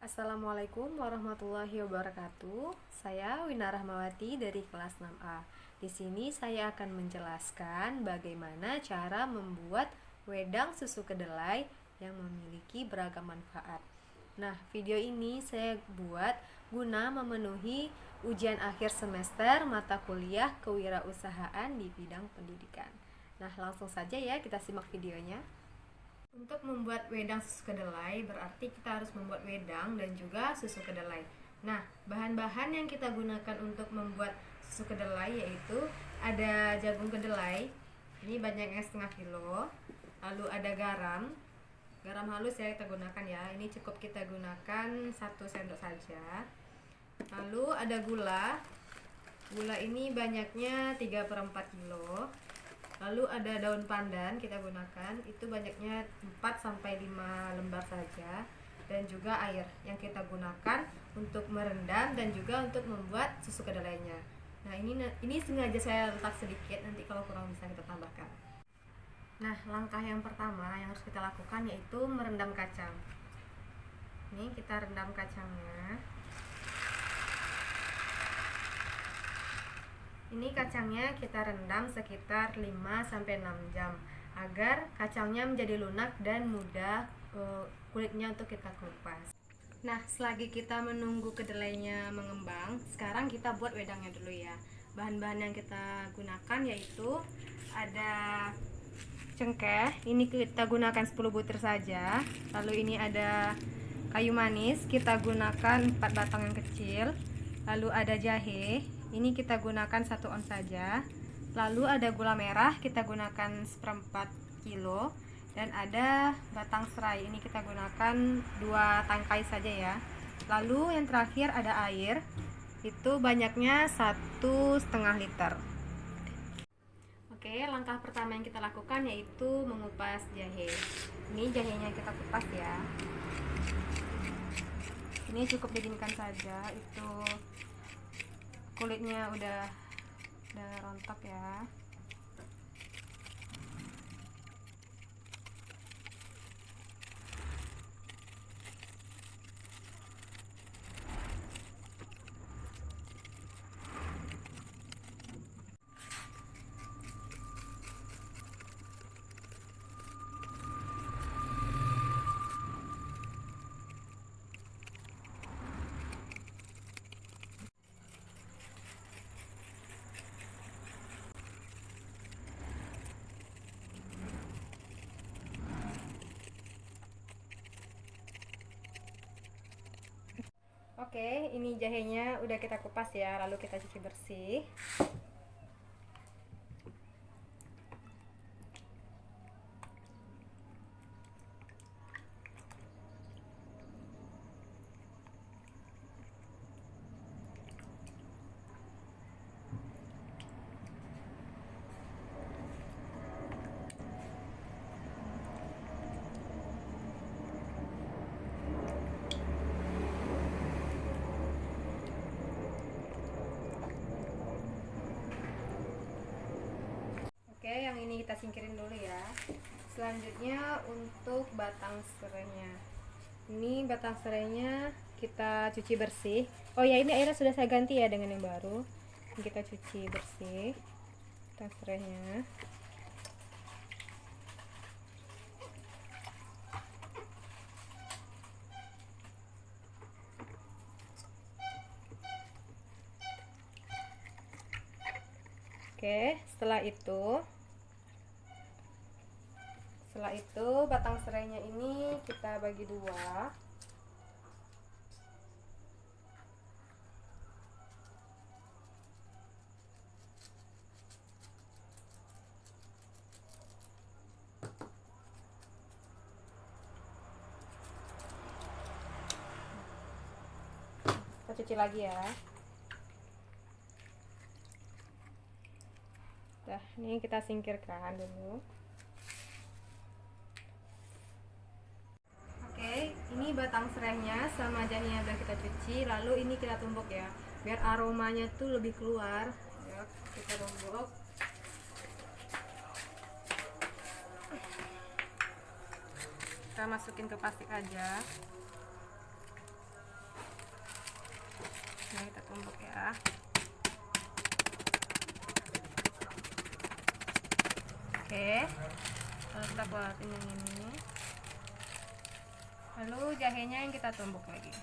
Assalamualaikum warahmatullahi wabarakatuh. Saya Wina Rahmawati dari kelas 6A. Di sini saya akan menjelaskan bagaimana cara membuat wedang susu kedelai yang memiliki beragam manfaat. Nah, video ini saya buat guna memenuhi ujian akhir semester mata kuliah kewirausahaan di bidang pendidikan. Nah, langsung saja ya kita simak videonya. Untuk membuat wedang susu kedelai berarti kita harus membuat wedang dan juga susu kedelai. Nah, bahan-bahan yang kita gunakan untuk membuat susu kedelai yaitu ada jagung kedelai, ini banyaknya setengah kilo. Lalu ada garam, garam halus ya kita gunakan ya. Ini cukup kita gunakan 1 sendok saja. Lalu ada gula, gula ini banyaknya 3/4 kilo. Lalu ada daun pandan kita gunakan, itu banyaknya 4 sampai 5 lembar saja. Dan juga air yang kita gunakan untuk merendam dan juga untuk membuat susu kedelainya. Nah, ini sengaja saya letak sedikit, nanti kalau kurang bisa kita tambahkan. Nah, langkah yang pertama yang harus kita lakukan yaitu merendam kacang. Ini kita rendam kacangnya. Ini kacangnya kita rendam sekitar 5-6 jam agar kacangnya menjadi lunak dan mudah kulitnya untuk kita kupas. Nah, selagi kita menunggu kedelainya mengembang, sekarang kita buat wedangnya dulu ya. Bahan-bahan yang kita gunakan yaitu ada cengkeh, ini kita gunakan 10 butir saja. Lalu ini ada kayu manis, kita gunakan 4 batang yang kecil. Lalu ada jahe, ini kita gunakan 1 ons saja. Lalu ada gula merah, kita gunakan 1/4 kilo. Dan ada batang serai, ini kita gunakan 2 tangkai saja ya. Lalu yang terakhir ada air, itu banyaknya 1,5 liter. Oke, langkah pertama yang kita lakukan yaitu mengupas jahe. Ini jahenya kita kupas ya. Ini cukup didinginkan saja, itu kulitnya udah rontok ya. Oke, ini jahenya udah kita kupas ya, lalu kita cuci bersih. Oke, yang ini kita singkirin dulu ya. Selanjutnya untuk batang serainya. Ini batang serainya kita cuci bersih. Oh ya, ini airnya sudah saya ganti ya dengan yang baru. Ini kita cuci bersih batang serainya. Oke, setelah itu batang serainya ini kita bagi 2. Kita cuci lagi ya. Nah, ini kita singkirkan dulu. Oke, ini batang serainya sama jahenya udah kita cuci, lalu ini kita tumbuk ya, biar aromanya tuh lebih keluar. Ya, kita tumbuk. Kita masukin ke plastik aja. kita tumbuk ya. Oke, lalu kita keluarin yang ini, lalu jahenya yang kita tumbuk lagi.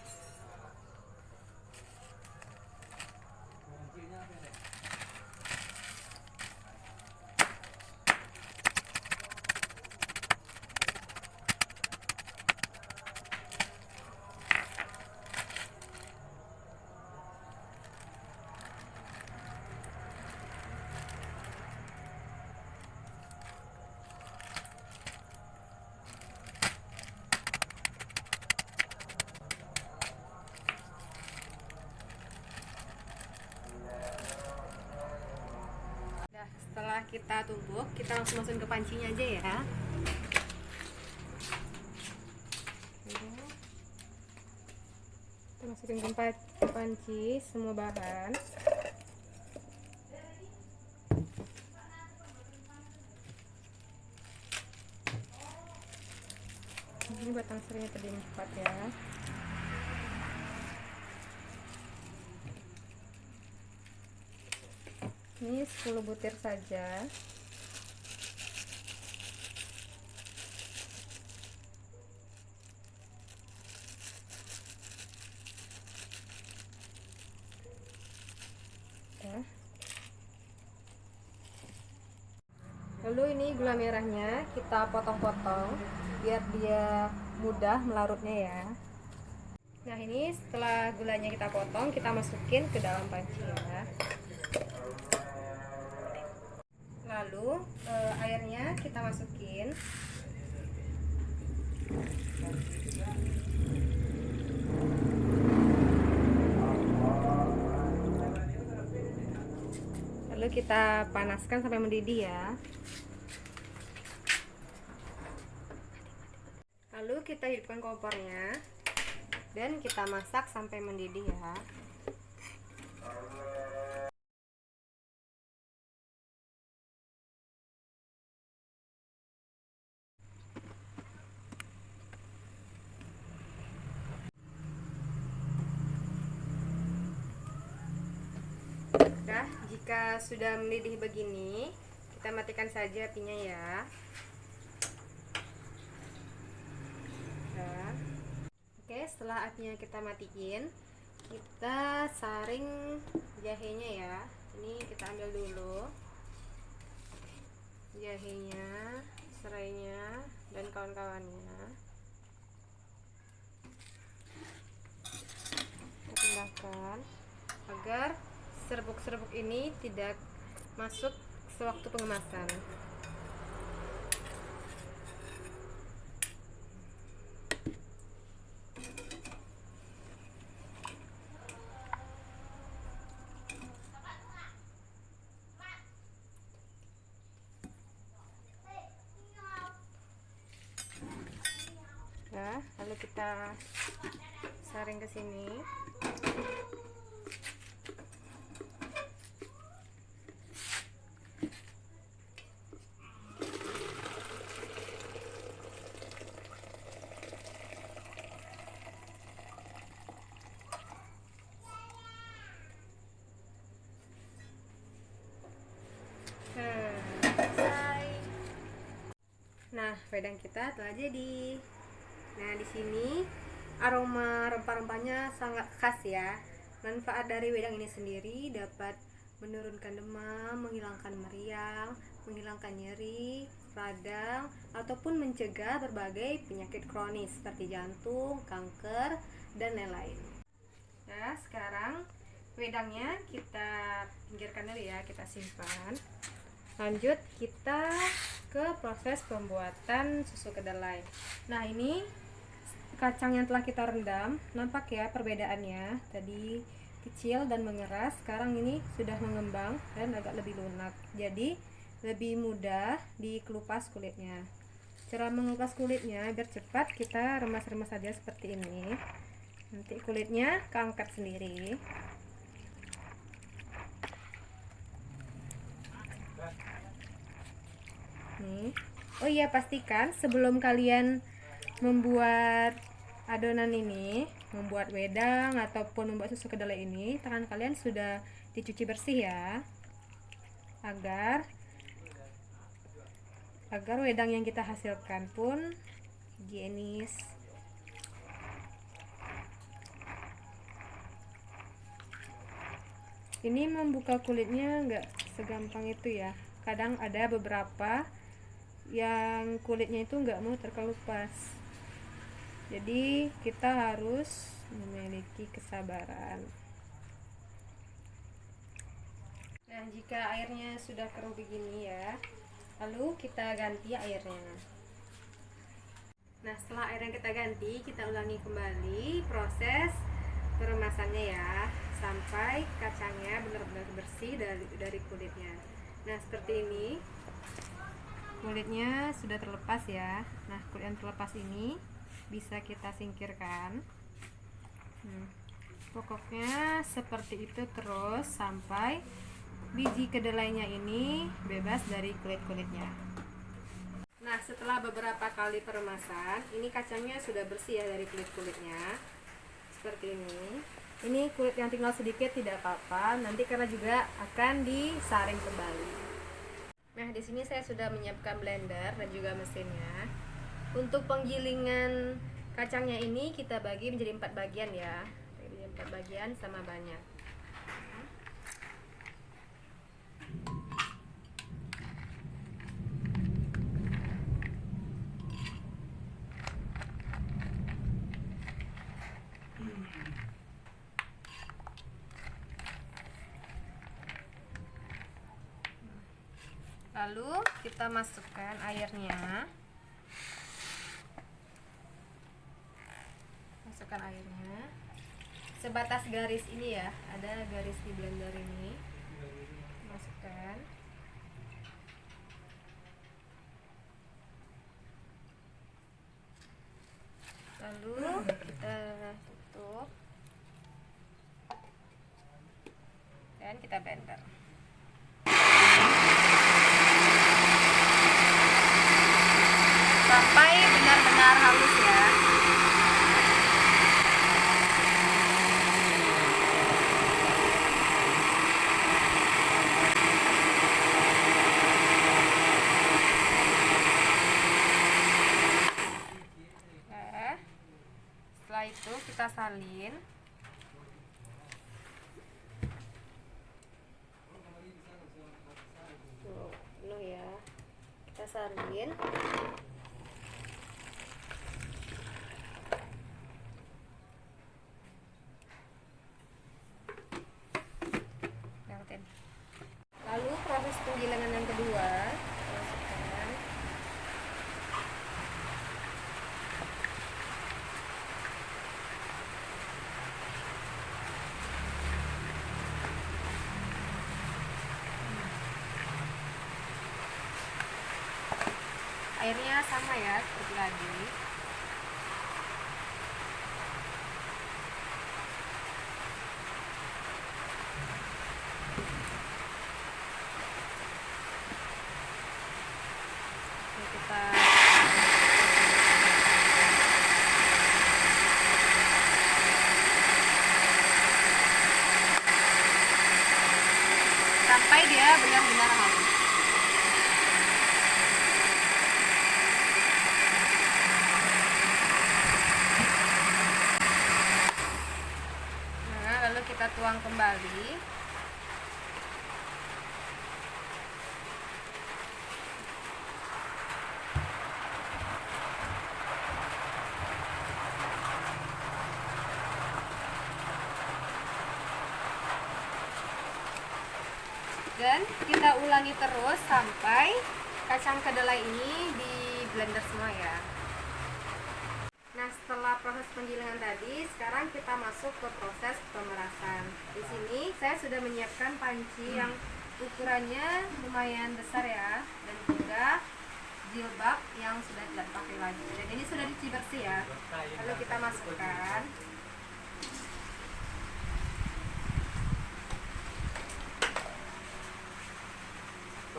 Setelah kita tumbuk, kita langsung masukin ke pancinya aja ya. Kita masukin ke panci semua bahan. Ini batang serainya tadi yang cepat ya. Ini 10 butir saja. Ya. Lalu ini gula merahnya kita potong-potong biar dia mudah melarutnya ya. Nah, ini setelah gulanya kita potong, kita masukin ke dalam panci ya. Lalu airnya kita masukin. Lalu kita panaskan sampai mendidih ya. Lalu kita hidupkan kompornya dan kita masak sampai mendidih ya. Nah, jika sudah mendidih begini, kita matikan saja apinya ya. Nah, oke, setelah apinya kita matiin, kita saring jahenya ya. Ini kita ambil dulu jahenya, serainya, dan kawan-kawannya. Kita pindahkan agar serbuk-serbuk ini tidak masuk sewaktu pengemasan. Ya, lalu kita saring ke sini. Selesai. Nah, wedang kita telah jadi. Nah, di sini aroma rempah-rempahnya sangat khas ya. Manfaat dari wedang ini sendiri dapat menurunkan demam, menghilangkan meriang, menghilangkan nyeri, radang, ataupun mencegah berbagai penyakit kronis seperti jantung, kanker, dan lain-lain. Nah, sekarang wedangnya kita pinggirkan dulu ya, kita simpan. Lanjut kita ke proses pembuatan susu kedelai. Nah, ini kacang yang telah kita rendam, nampak ya perbedaannya. Tadi kecil dan mengeras, sekarang ini sudah mengembang dan agak lebih lunak. Jadi lebih mudah dikelupas kulitnya. Cara mengelupas kulitnya biar cepat, kita remas-remas saja seperti ini. Nanti kulitnya keangkat sendiri. Nih. Oh iya, pastikan sebelum kalian membuat adonan ini, membuat wedang ataupun membuat susu kedelai ini, tangan kalian sudah dicuci bersih ya, agar wedang yang kita hasilkan pun higienis. Ini membuka kulitnya nggak segampang itu ya, kadang ada beberapa yang kulitnya itu nggak mau terkelupas, jadi kita harus memiliki kesabaran. Nah, jika airnya sudah keruh begini ya, lalu kita ganti airnya. Nah, setelah air yang kita ganti, kita ulangi kembali proses peremasannya ya, sampai kacangnya benar-benar bersih dari kulitnya. Nah, seperti ini. Kulitnya sudah terlepas ya. Nah, kulit yang terlepas ini bisa kita singkirkan. Pokoknya seperti itu terus sampai biji kedelainya ini bebas dari kulit-kulitnya. Nah, setelah beberapa kali peremasan, ini kacangnya sudah bersih ya dari kulit-kulitnya. Seperti ini. Ini kulit yang tinggal sedikit tidak apa-apa, nanti karena juga akan disaring kembali. Nah, di sini saya sudah menyiapkan blender dan juga mesinnya. Untuk penggilingan kacangnya ini kita bagi menjadi 4 bagian ya. Jadi 4 bagian sama banyak. Lalu kita masukkan airnya. Masukkan airnya. Sebatas garis ini ya, ada garis di blender ini. Masukkan. Lalu kita tutup. Dan kita blender. Sampai benar-benar halus ya. Setelah itu kita salin. Tuh, penuh ya. Kita salin. Lalu proses penggilingan yang kedua, masukkan. Airnya sama ya seperti tadi. Kita sampai dia benar-benar halus. Nah, lalu kita tuang kembali. Dan kita ulangi terus sampai kacang kedelai ini di blender semua ya. Nah, setelah proses penggilingan tadi, sekarang kita masuk ke proses pemerasan. Di sini saya sudah menyiapkan panci yang ukurannya lumayan besar ya, dan juga jilbab yang sudah tidak pakai lagi. Dan ini sudah dicuci bersih ya. Lalu kita masukkan.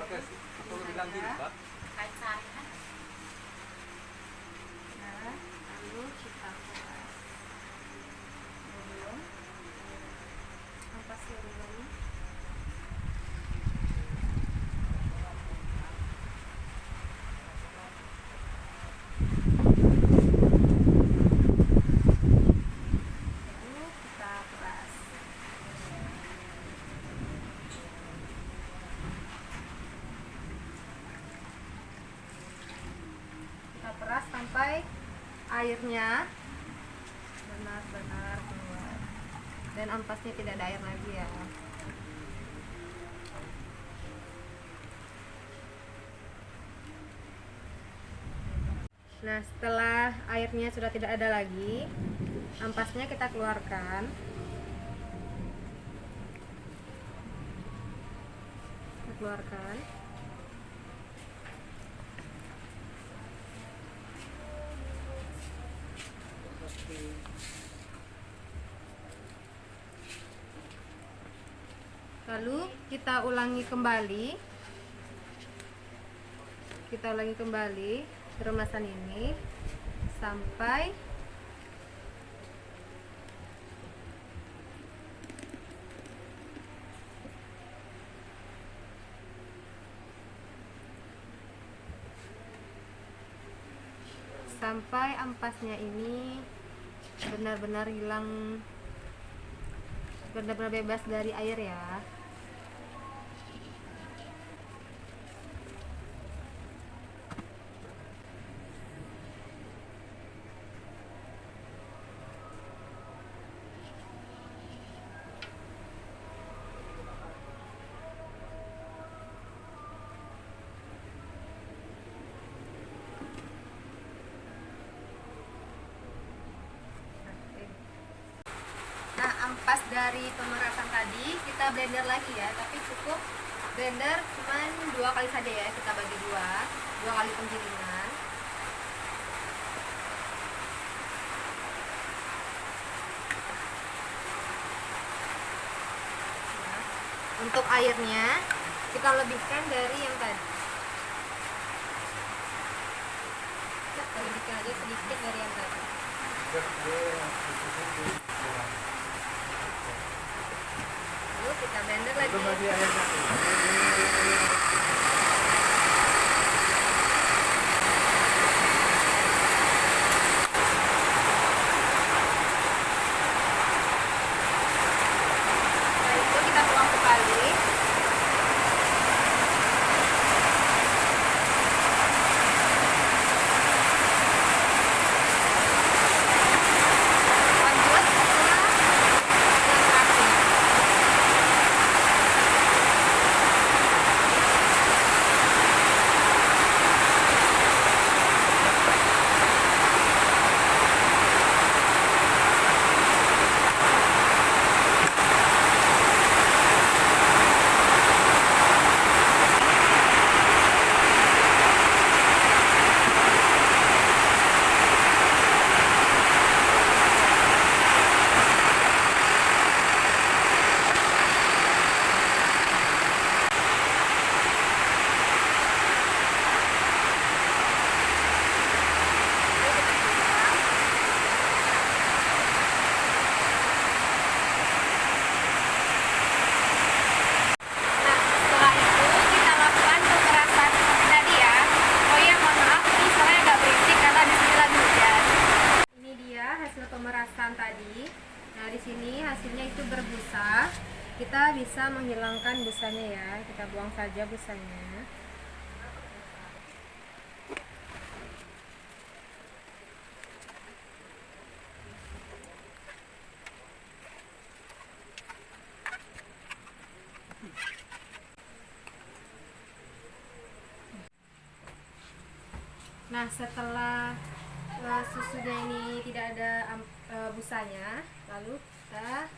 Nah, lalu kita peras. airnya benar-benar keluar dan ampasnya tidak ada air lagi ya. Nah, setelah airnya sudah tidak ada lagi, ampasnya kita keluarkan. Kita keluarkan. Lalu kita ulangi kembali peremasan ini sampai ampasnya ini benar-benar hilang, benar-benar bebas dari air ya. Nah, ampas dari pemerasan tadi kita blender lagi ya, tapi cukup blender cuman 2 kali saja ya, kita bagi dua kali penggilingan. Nah, untuk airnya kita lebihkan dari yang tadi, kita lebihkan aja sedikit dari yang tadi. Lalu kita blender lagi. Setelah itu kita tuang kembali. Lanjut ke yang terakhir. Pemerasan tadi. Nah, di sini hasilnya itu berbusa. Kita bisa menghilangkan busanya ya. Kita buang saja busanya. Nah, setelah susunya ini tidak ada busanya, lalu kita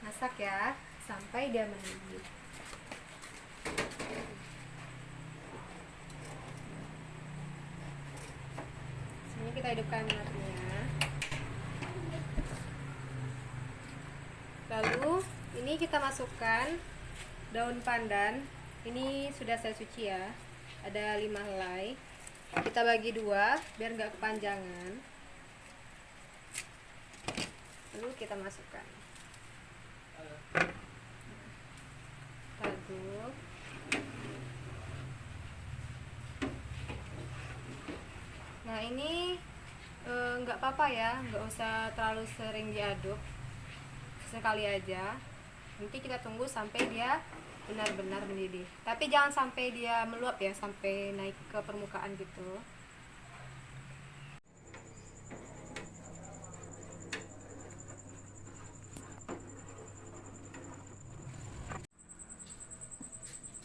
masak ya sampai dia mendidih. Sini kita hidupkan apinya. Lalu ini kita masukkan daun pandan. Ini sudah saya cuci ya, ada 5 helai. Kita bagi 2 biar nggak kepanjangan. Lalu kita masukkan aduk. Nah, ini nggak apa-apa ya, nggak usah terlalu sering diaduk, sekali aja. Nanti kita tunggu sampai dia benar-benar mendidih, tapi jangan sampai dia meluap ya, sampai naik ke permukaan gitu.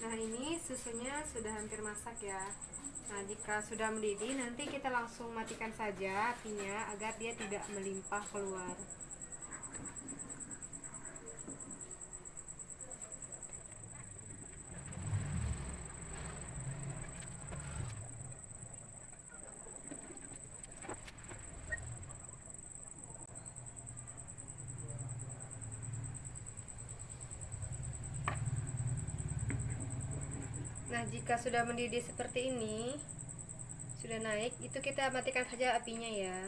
Nah, ini susunya sudah hampir masak ya. Nah, jika sudah mendidih, nanti kita langsung matikan saja apinya agar dia tidak melimpah keluar. Nah, jika sudah mendidih seperti ini, sudah naik, itu kita matikan saja apinya ya.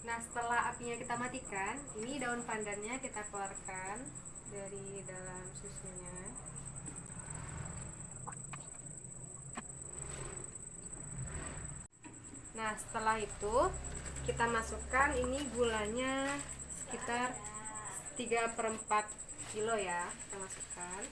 Nah, setelah apinya kita matikan, ini daun pandannya kita keluarkan dari dalam susunya. Nah, setelah itu kita masukkan ini gulanya sekitar 3/4 kilo ya, kita masukkan.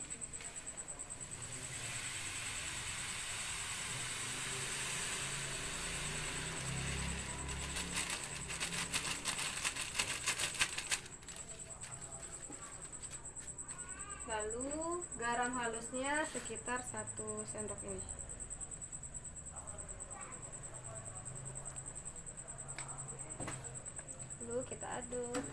Lalu garam halusnya sekitar 1 sendok ini. Lalu kita aduk.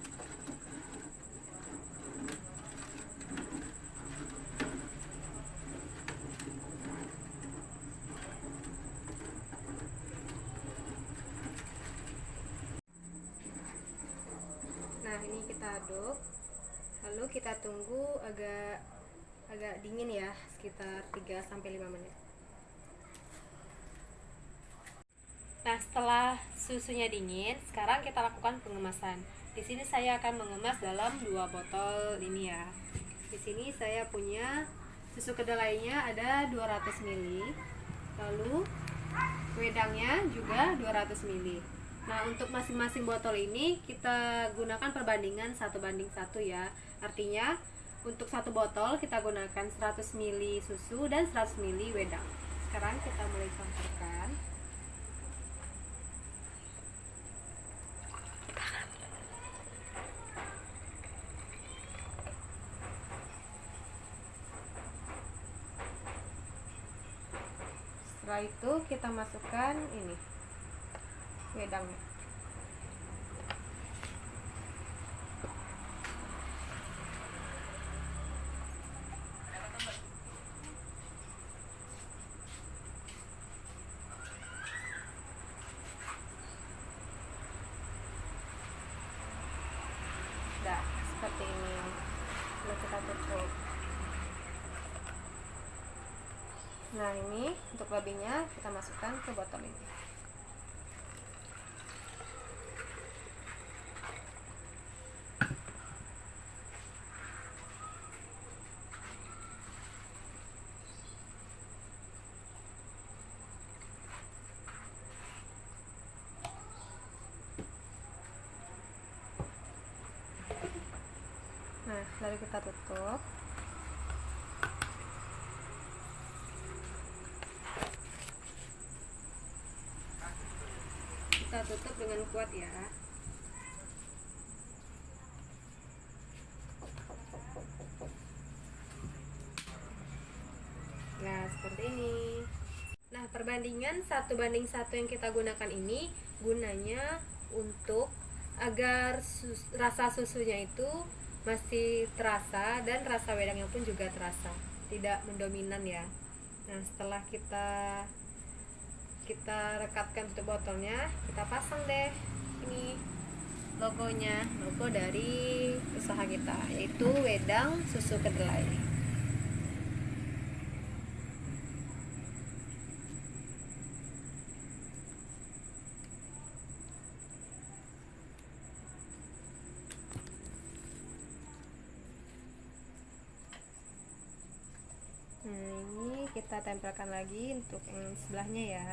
Nah, ini kita aduk. Lalu kita tunggu agak dingin ya, sekitar 3-5 menit. Nah, setelah susunya dingin, sekarang kita lakukan pengemasan. Di sini saya akan mengemas dalam 2 botol ini ya. Di sini saya punya susu kedelainya ada 200 ml. Lalu wedangnya juga 200 ml. Nah, untuk masing-masing botol ini kita gunakan perbandingan 1:1 ya. Artinya untuk satu botol kita gunakan 100 ml susu dan 100 ml wedang. Sekarang kita mulai campurkan. Setelah itu kita masukkan ini wedangnya. Nah, seperti ini. Lalu kita tutup. Nah, ini untuk lebihnya kita masukkan ke botol ini. Nah, lalu kita tutup. Kita tutup dengan kuat ya. Nah, seperti ini. Nah, perbandingan 1:1 yang kita gunakan ini gunanya untuk agar rasa susunya itu masih terasa dan rasa wedangnya pun juga terasa, tidak mendominan ya. Nah, setelah kita rekatkan tutup botolnya, kita pasang deh ini logonya, logo dari usaha kita, yaitu Wedang Susu Kedelai. Nah, ini kita tempelkan lagi untuk yang sebelahnya ya.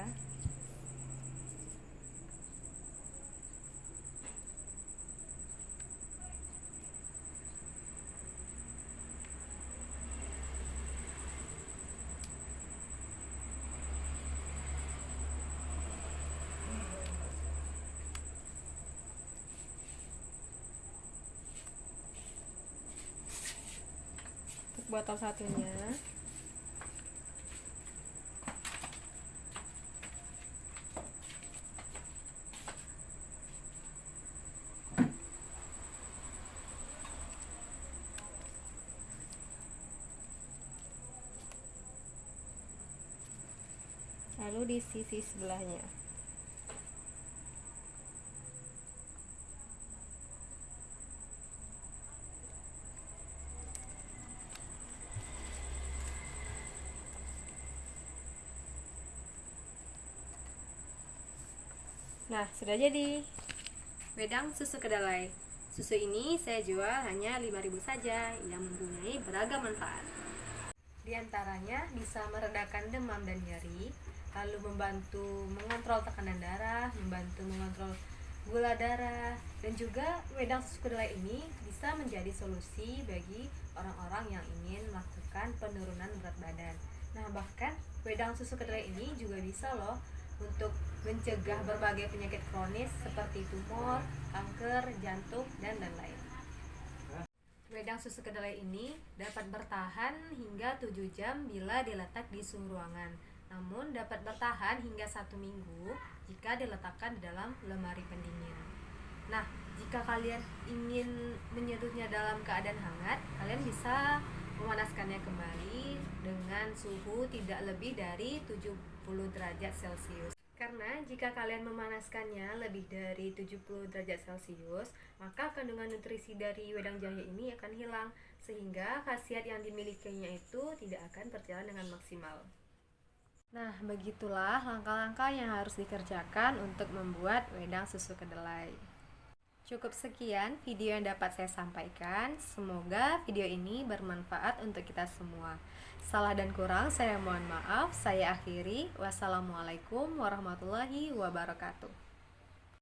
botol satunya. Lalu di sisi sebelahnya. Nah, sudah jadi wedang susu kedelai. Susu ini saya jual hanya 5.000 saja yang mempunyai beragam manfaat. Di antaranya bisa meredakan demam dan nyeri, lalu membantu mengontrol tekanan darah, membantu mengontrol gula darah, dan juga wedang susu kedelai ini bisa menjadi solusi bagi orang-orang yang ingin melakukan penurunan berat badan. Nah, bahkan wedang susu kedelai ini juga bisa loh untuk mencegah berbagai penyakit kronis seperti tumor, kanker, jantung, dan lain-lain. Wedang susu kedelai ini dapat bertahan hingga 7 jam bila diletak di suhu ruangan. Namun dapat bertahan hingga 1 minggu jika diletakkan di dalam lemari pendingin. Nah, jika kalian ingin menyeduhnya dalam keadaan hangat, kalian bisa memanaskannya kembali dengan suhu tidak lebih dari 70 derajat Celcius. Karena jika kalian memanaskannya lebih dari 70 derajat Celcius, maka kandungan nutrisi dari wedang jahe ini akan hilang, sehingga khasiat yang dimilikinya itu tidak akan berjalan dengan maksimal. Nah, begitulah langkah-langkah yang harus dikerjakan untuk membuat wedang susu kedelai. Cukup sekian video yang dapat saya sampaikan. Semoga video ini bermanfaat untuk kita semua. Salah dan kurang saya mohon maaf. Saya akhiri. Wassalamualaikum warahmatullahi wabarakatuh.